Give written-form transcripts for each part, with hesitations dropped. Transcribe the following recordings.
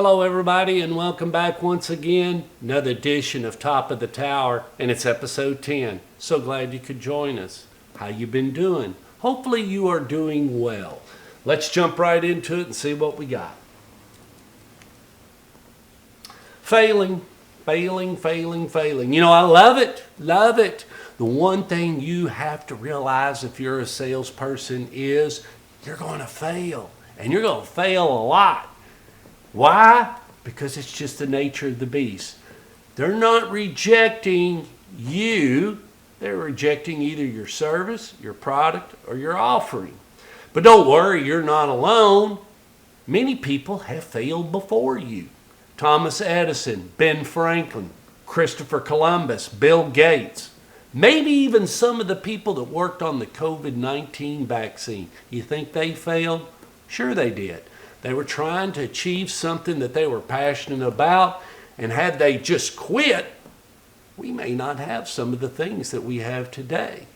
Hello everybody and welcome back once again. Another edition of Top of the Tower, and it's episode 10. So glad you could join us. How you been doing? Hopefully you are doing well. Let's jump right into it and see what we got. Failing. You know, I love it. The one thing you have to realize if you're a salesperson is you're going to fail. And you're going to fail a lot. Why? Because it's just the nature of the beast. They're not rejecting you. They're rejecting either your service, your product, or your offering. But don't worry, you're not alone. Many people have failed before you. Thomas Edison, Ben Franklin, Christopher Columbus, Bill Gates. Maybe even some of the people that worked on the COVID-19 vaccine. You think they failed? Sure they did. They were trying to achieve something that they were passionate about, and had they just quit, we may not have some of the things that we have today.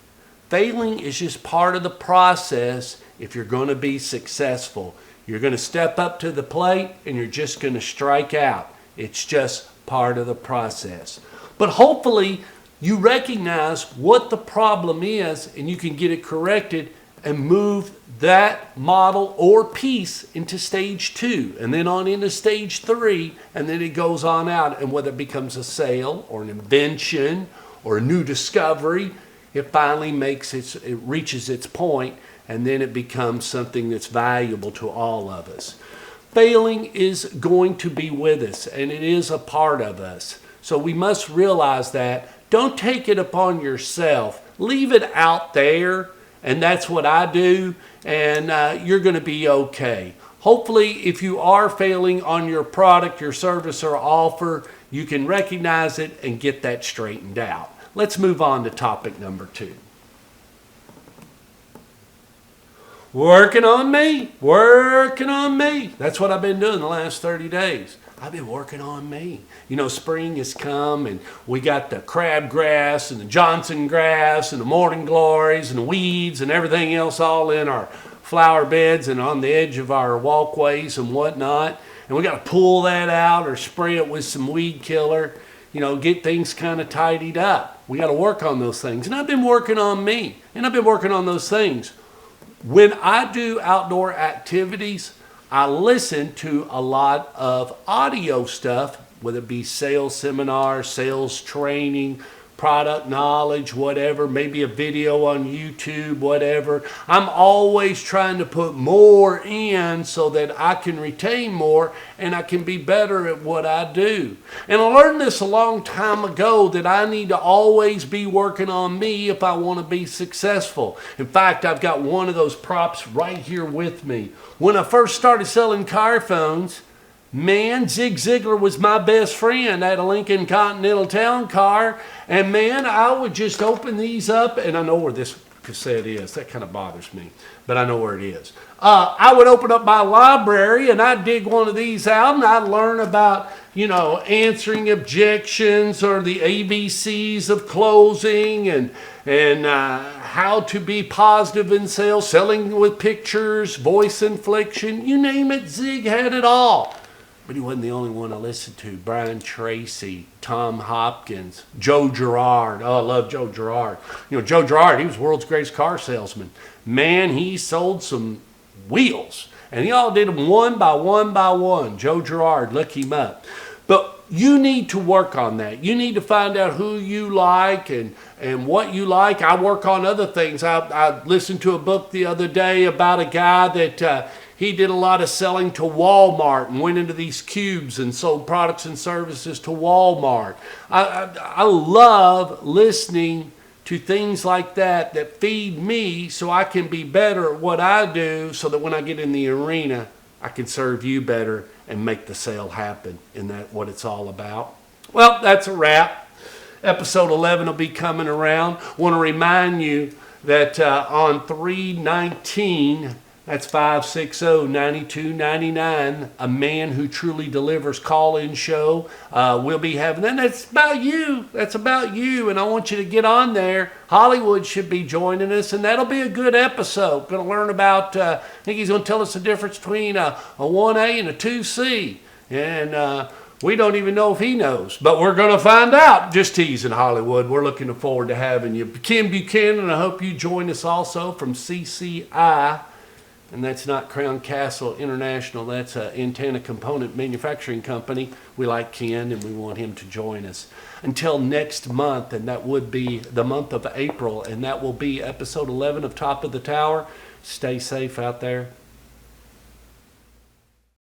Failing is just part of the process if you're going to be successful. You're going to step up to the plate and you're just going to strike out. It's just part of the process. But hopefully you recognize what the problem is and you can get it corrected and move that model or piece into stage 2 and then on into stage 3, and then it goes on out, and whether it becomes a sale or an invention or a new discovery, it finally it reaches its point, and then it becomes something that's valuable to all of us. Failing is going to be with us, and it is a part of us. So we must realize that. Don't take it upon yourself. Leave it out there. And that's what I do, and you're going to be okay. Hopefully, if you are failing on your product, your service, or offer, you can recognize it and get that straightened out. Let's move on to topic number 2. Working on me. That's what I've been doing the last 30 days. I've been working on me. You know, spring has come and we got the crabgrass and the Johnson grass and the morning glories and the weeds and everything else all in our flower beds and on the edge of our walkways and whatnot. And we got to pull that out or spray it with some weed killer, you know, get things kind of tidied up. We got to work on those things. And I've been working on me, and I've been working on those things. When I do outdoor activities, I listen to a lot of audio stuff, whether it be sales seminars, sales training, product knowledge, whatever, maybe a video on YouTube, whatever. I'm always trying to put more in so that I can retain more and I can be better at what I do. And I learned this a long time ago that I need to always be working on me if I want to be successful. In fact, I've got one of those props right here with me. When I first started selling car phones, man, Zig Ziglar was my best friend. I had a Lincoln Continental Town Car, and man, I would just open these up, and I know where this cassette is. That kind of bothers me, but I know where it is. I would open up my library, and I'd dig one of these out, and I'd learn about, you know, answering objections or the ABCs of closing and how to be positive in sales, selling with pictures, voice inflection, you name it, Zig had it all. But he wasn't the only one I listened to. Brian Tracy, Tom Hopkins, Joe Girard. Oh, I love Joe Girard. You know, Joe Girard, he was the world's greatest car salesman. Man, he sold some wheels. And he all did them one by one. Joe Girard, look him up. But you need to work on that. You need to find out who you like and what you like. I work on other things. I listened to a book the other day about a guy that he did a lot of selling to Walmart and went into these cubes and sold products and services to Walmart. I love listening to things like that feed me so I can be better at what I do so that when I get in the arena, I can serve you better and make the sale happen. Isn't that what it's all about? Well, that's a wrap. Episode 11 will be coming around. Want to remind you that on 3/19, that's 560-9299, a Man Who Truly Delivers call-in show. We'll be having that. That's about you. And I want you to get on there. Hollywood should be joining us, and that'll be a good episode. Going to learn about, I think he's going to tell us the difference between a 1A and a 2C. And we don't even know if he knows, but we're going to find out. Just teasing, Hollywood. We're looking forward to having you. Ken Buchanan, I hope you join us also from CCI. And that's not Crown Castle International. That's an antenna component manufacturing company. We like Ken, and we want him to join us. Until next month, and that would be the month of April, and that will be episode 11 of Top of the Tower. Stay safe out there.